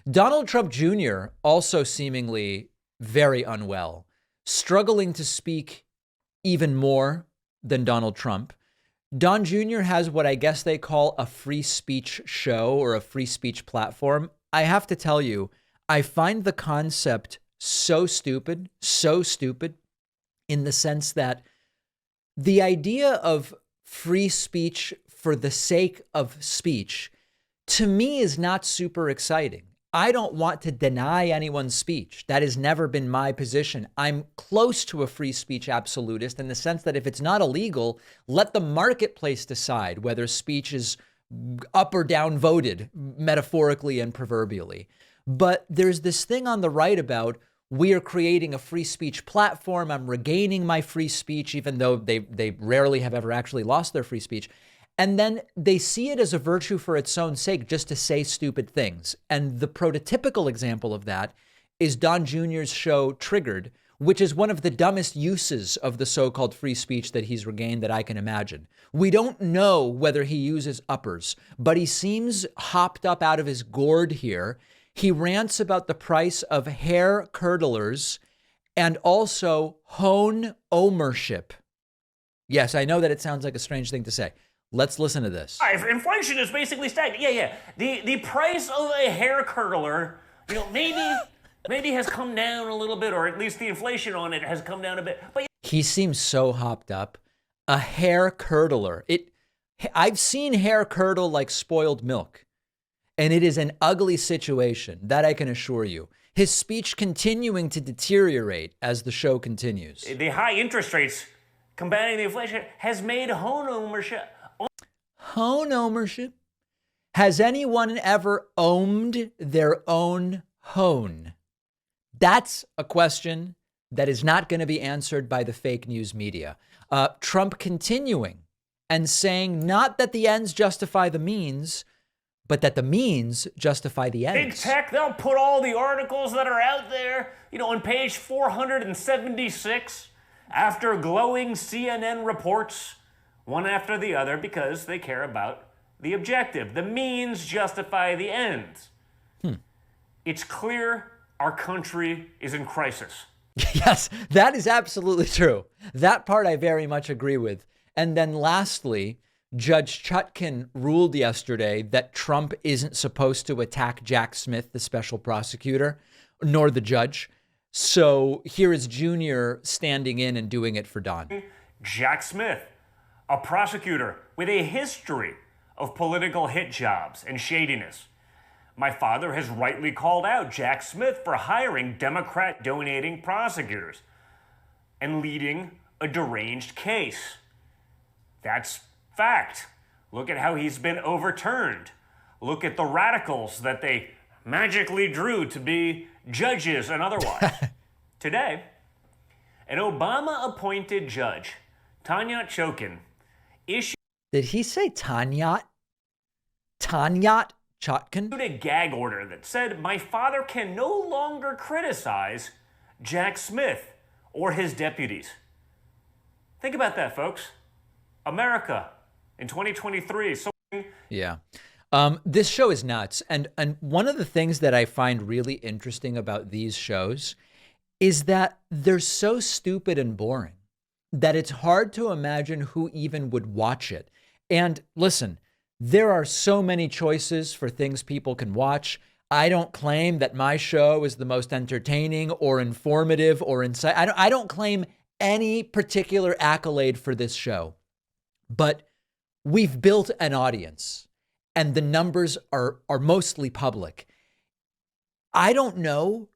Donald Trump Jr. also seemingly very unwell, struggling to speak even more than Donald Trump. Don Jr. has what I guess they call a free speech show or a free speech platform. I have to tell you, I find the concept so stupid in the sense that the idea of free speech for the sake of speech, to me, is not super exciting. I don't want to deny anyone's speech. That has never been my position. I'm close to a free speech absolutist in the sense that if it's not illegal, let the marketplace decide whether speech is up or down voted, metaphorically and proverbially. But there's this thing on the right about we are creating a free speech platform. I'm regaining my free speech, even though they rarely have ever actually lost their free speech. And then they see it as a virtue for its own sake, just to say stupid things. And the prototypical example of that is Don Jr.'s show Triggered, which is one of the dumbest uses of the so-called free speech that he's regained that I can imagine. We don't know whether he uses uppers, but he seems hopped up out of his gourd here. He rants about the price of hair curdlers and also hone ownership. Yes, I know that it sounds like a strange thing to say. Let's listen to this. Inflation is basically stagnant. Yeah. The price of a hair curdler, maybe has come down a little bit, or at least the inflation on it has come down a bit. But he seems so hopped up. A hair curdler. I've seen hair curdle like spoiled milk, and it is an ugly situation, that I can assure you. His speech continuing to deteriorate as the show continues. The high interest rates combating the inflation has made home ownership. Home ownership? Has anyone ever owned their own hone? That's a question that is not going to be answered by the fake news media. Trump continuing and saying not that the ends justify the means, but that the means justify the ends. Big tech, they'll put all the articles that are out there, on page 476, after glowing CNN reports, one after the other, because they care about the objective. The means justify the ends. It's clear our country is in crisis. Yes, that is absolutely true. That part I very much agree with. And then lastly, Judge Chutkan ruled yesterday that Trump isn't supposed to attack Jack Smith, the special prosecutor, nor the judge. So here is Junior standing in and doing it for Don. Jack Smith, a prosecutor with a history of political hit jobs and shadiness. My father has rightly called out Jack Smith for hiring Democrat-donating prosecutors and leading a deranged case. That's fact. Look at how he's been overturned. Look at the radicals that they magically drew to be judges and otherwise. Today, an Obama-appointed judge, Tanya Chutkan, issued... Did he say Tanyat? Tanyat Chutkan? A gag order that said my father can no longer criticize Jack Smith or his deputies. Think about that, folks. America in 2023. Yeah. This show is nuts. And one of the things that I find really interesting about these shows is that they're so stupid and boring that it's hard to imagine who even would watch it. And listen, there are so many choices for things people can watch. I don't claim that my show is the most entertaining or informative or insight. I don't claim any particular accolade for this show, but we've built an audience and the numbers are mostly public. I don't know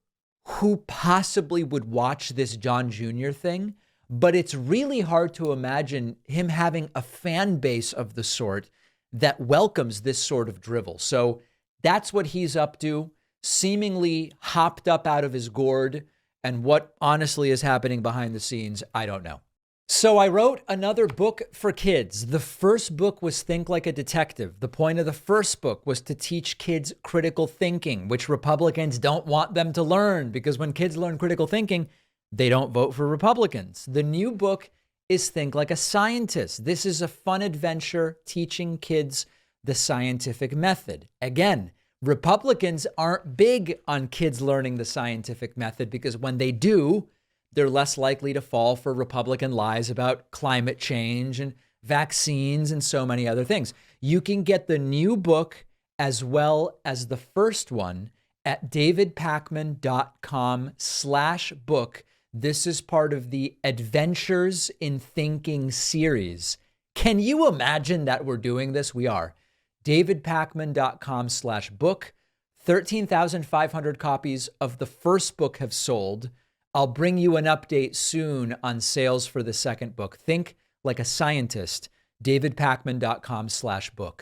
who possibly would watch this John Jr. thing, but it's really hard to imagine him having a fan base of the sort that welcomes this sort of drivel. So that's what he's up to, seemingly hopped up out of his gourd. And what honestly is happening behind the scenes, I don't know. So I wrote another book for kids. The first book was Think Like a Detective. The point of the first book was to teach kids critical thinking, which Republicans don't want them to learn, because when kids learn critical thinking, they don't vote for Republicans. The new book is Think Like a Scientist. This is a fun adventure teaching kids the scientific method. Again, Republicans aren't big on kids learning the scientific method because when they do, they're less likely to fall for Republican lies about climate change and vaccines and so many other things. You can get the new book as well as the first one at davidpakman.com/book. This is part of the Adventures in Thinking series. Can you imagine that we're doing this? We are. davidpakman.com/book. 13,500 copies of the first book have sold. I'll bring you an update soon on sales for the second book. Think like a scientist. davidpakman.com/book.